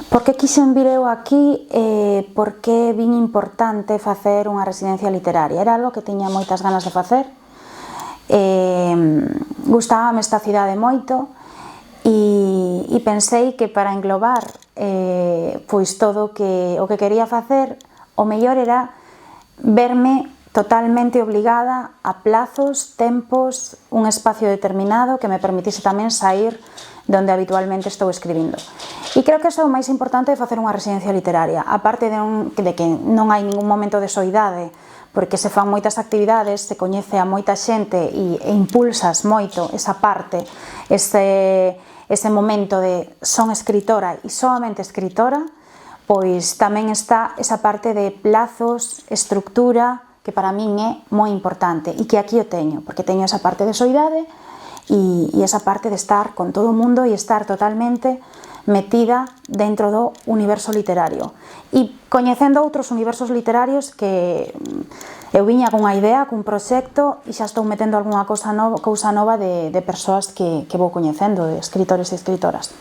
Por que quixen vir eu aquí e por que vin importante facer unha residencia literaria? Era algo que tiña moitas ganas de facer, gustábame esta cidade moito e pensei que para englobar pois todo o que quería facer, o mellor era verme totalmente obligada a plazos, tempos, un espacio determinado que me permitise tamén sair de onde habitualmente estou escribindo. E creo que iso é o máis importante de facer unha residencia literaria, aparte de que non hai ningún momento de soidade, porque se fan moitas actividades, se coñece a moita xente e impulsas moito esa parte, ese momento de son escritora e soamente escritora, pois tamén está esa parte de plazos, estructura, que para min é moi importante e que aquí o teño, porque teño esa parte de soidade e esa parte de estar con todo o mundo e estar totalmente metida dentro do universo literario e coñecendo outros universos literarios que eu viña cunha idea, cun proxecto e xa estou metendo algunha cousa nova de persoas que vou coñecendo, de escritores e escritoras.